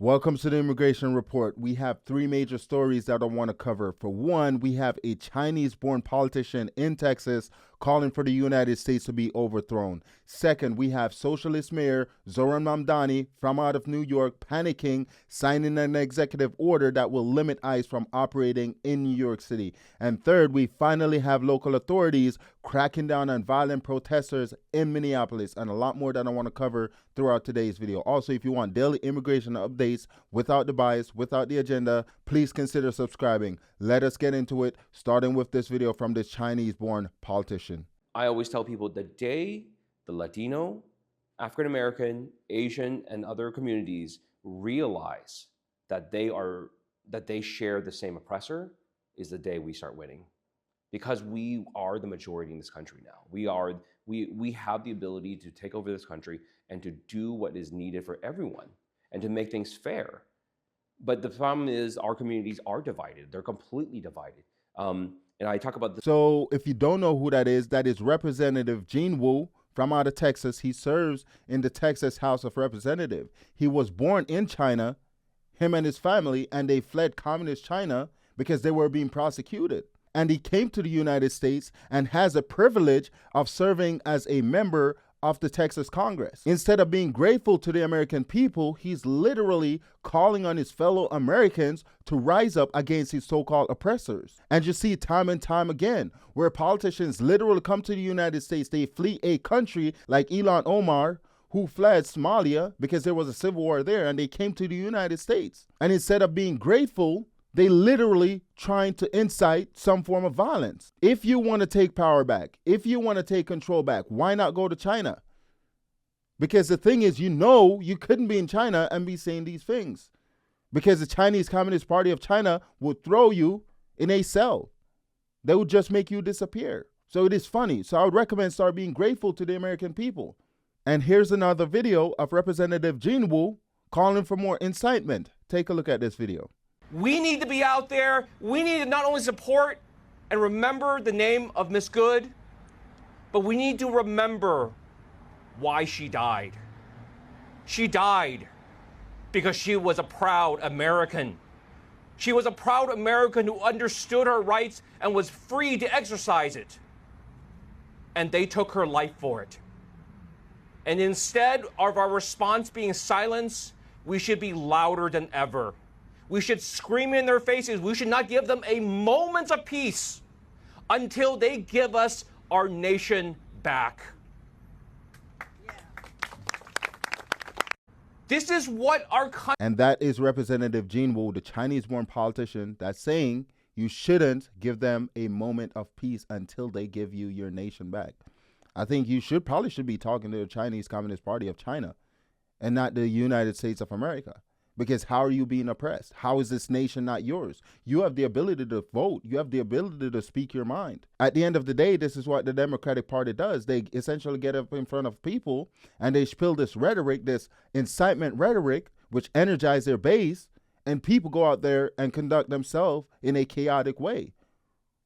Welcome to the Immigration Report. We have three major stories that I want to cover. For one, we have a Chinese-born politician in Texas calling for the United States to be overthrown. Second, we have Socialist Mayor Zohran Mamdani from out of New York panicking, signing an executive order that will limit ICE from operating in New York City. And third, we finally have local authorities cracking down on violent protesters in Minneapolis, and a lot more that I want to cover throughout today's video. Also, if you want daily immigration updates without the bias, without the agenda, please consider subscribing. Let us get into it, starting with this video from this Chinese-born politician. I always tell people the day the Latino, African American, Asian, and other communities realize that they share the same oppressor is the day we start winning. Because we are the majority in this country now. We have the ability to take over this country and to do what is needed for everyone and to make things fair. But the problem is our communities are divided. They're completely divided. And I talk about this. So if you don't know who that is Representative Gene Wu from out of Texas. He serves in the Texas House of Representatives. He was born in China, him and his family, and they fled communist China because they were being prosecuted. And he came to the United States and has a privilege of serving as a member of the Texas Congress. Instead of being grateful to the American people, he's literally calling on his fellow Americans to rise up against his so-called oppressors. And you see time and time again where politicians literally come to the United States, they flee a country like Ilhan Omar, who fled Somalia because there was a civil war there, and they came to the United States. And instead of being grateful, they literally trying to incite some form of violence. If you want to take power back, if you want to take control back, why not go to China? Because the thing is, you couldn't be in China and be saying these things. Because the Chinese Communist Party of China would throw you in a cell. They would just make you disappear. So it is funny. So I would recommend start being grateful to the American people. And here's another video of Representative Gene Wu calling for more incitement. Take a look at this video. We need to be out there. We need to not only support and remember the name of Miss Good, but we need to remember why she died. She died because she was a proud American. She was a proud American who understood her rights and was free to exercise it. And they took her life for it. And instead of our response being silence, we should be louder than ever. We should scream in their faces. We should not give them a moment of peace until they give us our nation back. Yeah. This is what our country... And that is Representative Gene Wu, the Chinese-born politician, that's saying you shouldn't give them a moment of peace until they give you your nation back. I think you probably should be talking to the Chinese Communist Party of China and not the United States of America. Because how are you being oppressed? How is this nation not yours? You have the ability to vote. You have the ability to speak your mind. At the end of the day, this is what the Democratic Party does. They essentially get up in front of people and they spill this rhetoric, this incitement rhetoric, which energizes their base, and people go out there and conduct themselves in a chaotic way,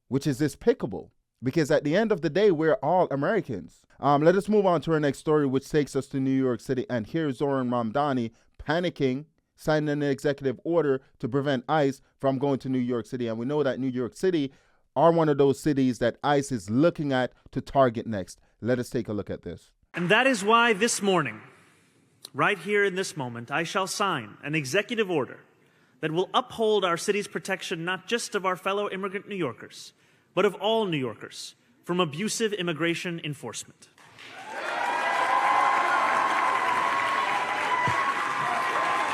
which is despicable. Because at the end of the day, we're all Americans. Let us move on to our next story, which takes us to New York City. And here's Zohran Mamdani panicking, signing an executive order to prevent ICE from going to New York City. And we know that New York City are one of those cities that ICE is looking at to target next. Let us take a look at this. And that is why this morning, right here in this moment, I shall sign an executive order that will uphold our city's protection not just of our fellow immigrant New Yorkers, but of all New Yorkers from abusive immigration enforcement.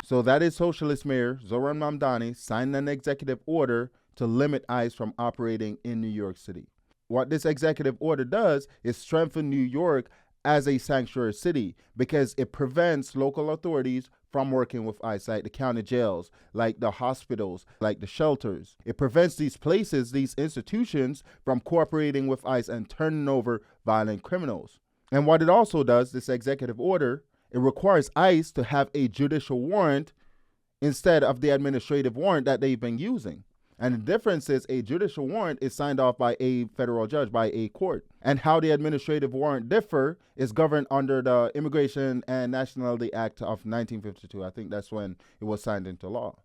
So that is Socialist Mayor Zohran Mamdani signing an executive order to limit ICE from operating in New York City. What this executive order does is strengthen New York as a sanctuary city because it prevents local authorities from working with ICE, like the county jails, like the hospitals, like the shelters. It prevents these places, these institutions, from cooperating with ICE and turning over violent criminals. And what it also does, this executive order, it requires ICE to have a judicial warrant instead of the administrative warrant that they've been using. And the difference is a judicial warrant is signed off by a federal judge, by a court. And how the administrative warrant differ is governed under the Immigration and Nationality Act of 1952. I think that's when it was signed into law.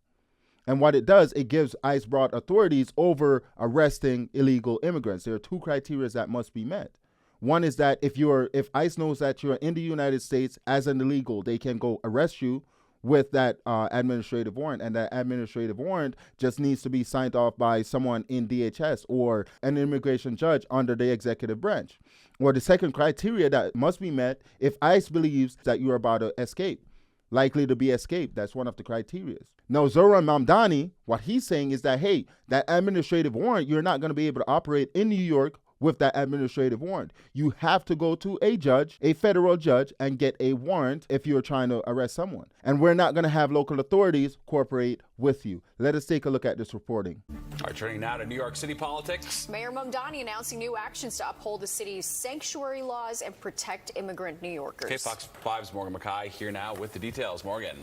And what it does, it gives ICE broad authorities over arresting illegal immigrants. There are two criteria that must be met. One is that if ICE knows that you're in the United States as an illegal, they can go arrest you with that administrative warrant. And that administrative warrant just needs to be signed off by someone in DHS or an immigration judge under the executive branch. Or the second criteria that must be met, if ICE believes that you're about to escape, likely to be escaped. That's one of the criteria. Now, Zohran Mamdani, what he's saying is that, hey, that administrative warrant, you're not going to be able to operate in New York with that administrative warrant. You have to go to a judge, a federal judge, and get a warrant if you're trying to arrest someone. And we're not going to have local authorities cooperate with you. Let us take a look at this reporting. All right, turning now to New York City politics. Mayor Mamdani announcing new actions to uphold the city's sanctuary laws and protect immigrant New Yorkers. Okay, Fox 5's Morgan Mackay here now with the details. Morgan.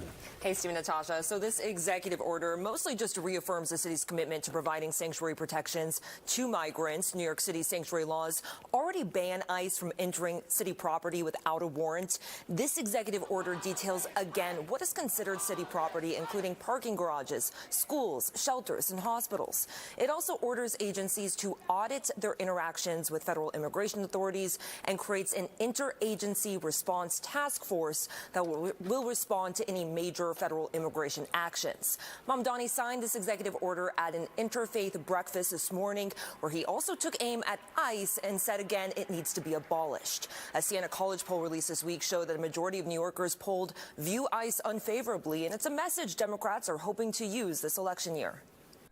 Hey, Steve and Natasha. So this executive order mostly just reaffirms the city's commitment to providing sanctuary protections to migrants. New York City sanctuary laws already ban ICE from entering city property without a warrant. This executive order details again what is considered city property, including parking garages, schools, shelters, and hospitals. It also orders agencies to audit their interactions with federal immigration authorities and creates an interagency response task force that will respond to any major federal immigration actions. Mamdani signed this executive order at an interfaith breakfast this morning, where he also took aim at ICE and said again it needs to be abolished. A Siena College poll released this week showed that a majority of New Yorkers polled view ICE unfavorably, and it's a message Democrats are hoping to use this election year.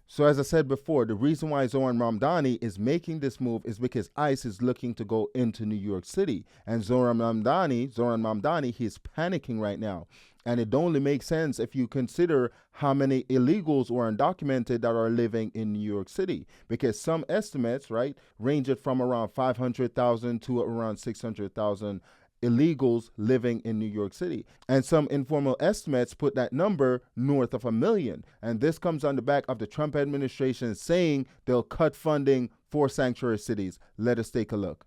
So as I said before, the reason why Zohran Mamdani is making this move is because ICE is looking to go into New York City. And Zohran Mamdani, he's panicking right now. And it only makes sense if you consider how many illegals or undocumented that are living in New York City. Because some estimates, right, range it from around 500,000 to around 600,000 illegals living in New York City. And some informal estimates put that number north of 1 million. And this comes on the back of the Trump administration saying they'll cut funding for sanctuary cities. Let us take a look.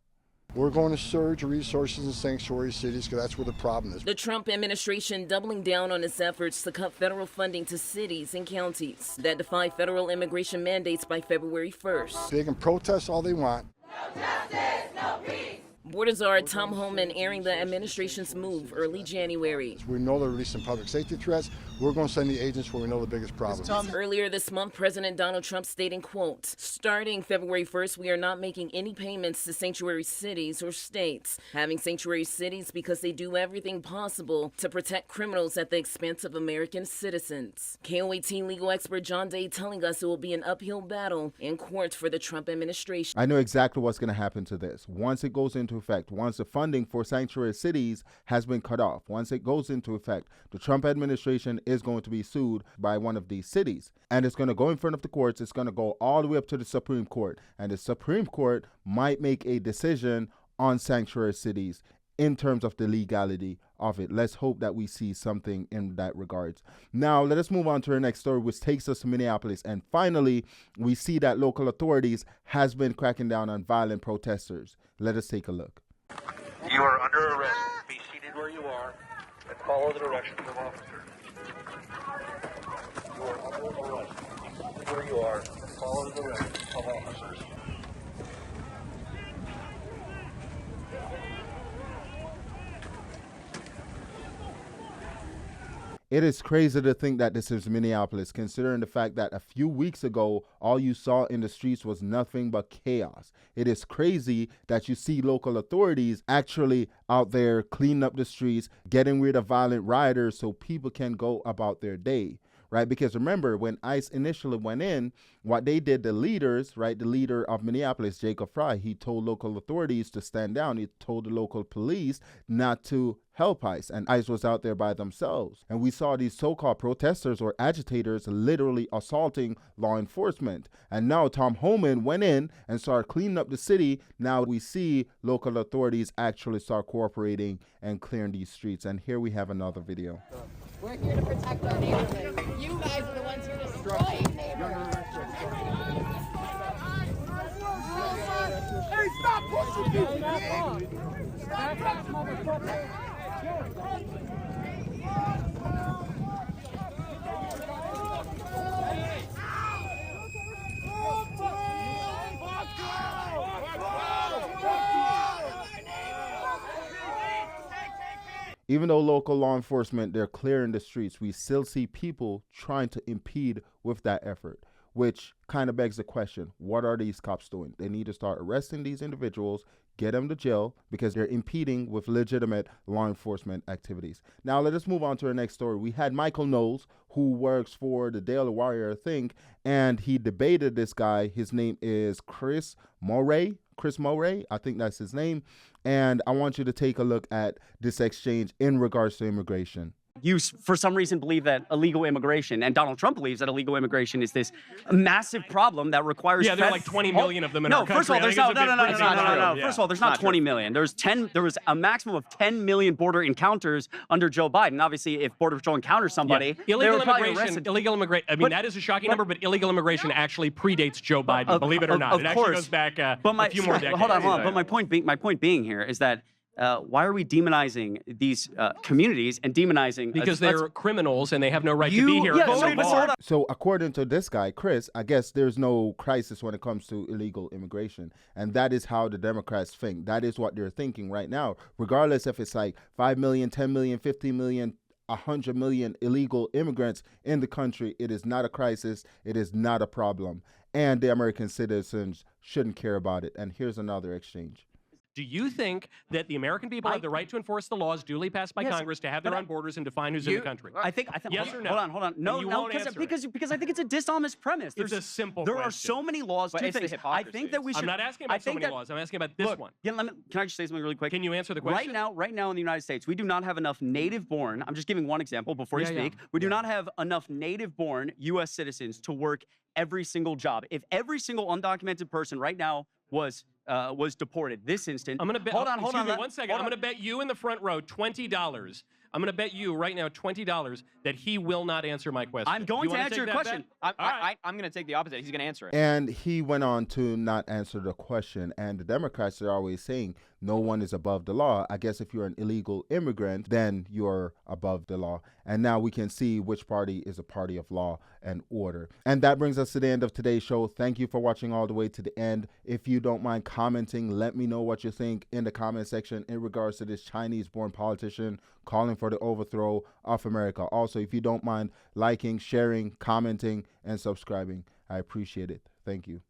We're going to surge resources in sanctuary cities because that's where the problem is. The Trump administration doubling down on its efforts to cut federal funding to cities and counties that defy federal immigration mandates by February 1st. They can protest all they want. No justice, no peace. Border Czar Tom Homan airing the administration's move early January. We know they're releasing public safety threats. We're going to send the agents where we know the biggest problem is. Earlier this month, President Donald Trump stating, quote, starting February 1st, we are not making any payments to sanctuary cities or states. Having sanctuary cities because they do everything possible to protect criminals at the expense of American citizens. KO18 legal expert John Day telling us it will be an uphill battle in court for the Trump administration. I know exactly what's going to happen to this. Once it goes into effect, once the funding for sanctuary cities has been cut off, once it goes into effect, the Trump administration is going to be sued by one of these cities. And it's going to go in front of the courts. It's going to go all the way up to the Supreme Court. And the Supreme Court might make a decision on sanctuary cities in terms of the legality of it. Let's hope that we see something in that regards. Now, let us move on to our next story, which takes us to Minneapolis. And finally, we see that local authorities has been cracking down on violent protesters. Let us take a look. You are under arrest. Be seated where you are and follow the directions of officers. You are under arrest. Be seated where you are and follow the directions of officers. It is crazy to think that this is Minneapolis, considering the fact that a few weeks ago, all you saw in the streets was nothing but chaos. It is crazy that you see local authorities actually out there cleaning up the streets, getting rid of violent rioters so people can go about their day. Right? Because remember, when ICE initially went in, what they did, the leaders, right, the leader of Minneapolis, Jacob Fry, he told local authorities to stand down. He told the local police not to help ICE, and ICE was out there by themselves. And we saw these so-called protesters or agitators literally assaulting law enforcement. And now Tom Homan went in and started cleaning up the city. Now we see local authorities actually start cooperating and clearing these streets. And here we have another video. We're here to protect our neighborhood. You guys are the ones who are destroying neighborhoods. Stop pushing me, man! Stop pushing motherfucker! Even though local law enforcement, they're clearing the streets, we still see people trying to impede with that effort, which kind of begs the question, what are these cops doing? They need to start arresting these individuals, get them to jail, because they're impeding with legitimate law enforcement activities. Now, let us move on to our next story. We had Michael Knowles, who works for the Daily Wire, I think, and he debated this guy. His name is Chris Murray, I think that's his name. And I want you to take a look at this exchange in regards to immigration. You, for some reason, believe that illegal immigration, and Donald Trump believes that illegal immigration is this massive problem that requires. Yeah, there are like 20 million of them in our country. First of all, there's no. First of all, there's not 20 million. There was a maximum of 10 million border encounters under Joe Biden. Obviously, if Border Patrol encounters somebody, illegal immigration. I mean, that is a shocking number, but illegal immigration actually predates Joe Biden. Believe it or not, it actually goes back a few more decades. Hold on. But my point being here is that. Why are we demonizing these communities and demonizing? Because they're criminals and they have no right to be here. So according to this guy, Chris, I guess there's no crisis when it comes to illegal immigration. And that is how the Democrats think. That is what they're thinking right now, regardless if it's like 5 million, 10 million, 50 million, 100 million illegal immigrants in the country. It is not a crisis. It is not a problem. And the American citizens shouldn't care about it. And here's another exchange. Do you think that the American people have the right to enforce the laws duly passed by Congress to have their own borders and define who's in the country? I think. Yes or no? Hold on. No, because I think it's a dishonest premise. It's a simple There question. are so many laws. Two things. I think that we should. I'm not asking about so many laws. I'm asking about this one. Can I just say something really quick? Can you answer the question? Right now in the United States, we do not have enough native-born. I'm just giving one example before you speak. We do not have enough native-born U.S. citizens to work every single job. If every single undocumented person right now was deported this instant. I'm going to bet. Hold on. 1 second. I'm going to bet you in the front row $20. I'm going to bet you right now $20 that he will not answer my question. I'm going to answer your question. I'm going to take the opposite. He's going to answer it. And he went on to not answer the question. And the Democrats are always saying no one is above the law. I guess if you're an illegal immigrant, then you're above the law. And now we can see which party is a party of law and order. And that brings us to the end of today's show. Thank you for watching all the way to the end. If you don't mind commenting, let me know what you think in the comment section in regards to this Chinese-born politician calling for the overthrow of America. Also, if you don't mind liking, sharing, commenting, and subscribing, I appreciate it. Thank you.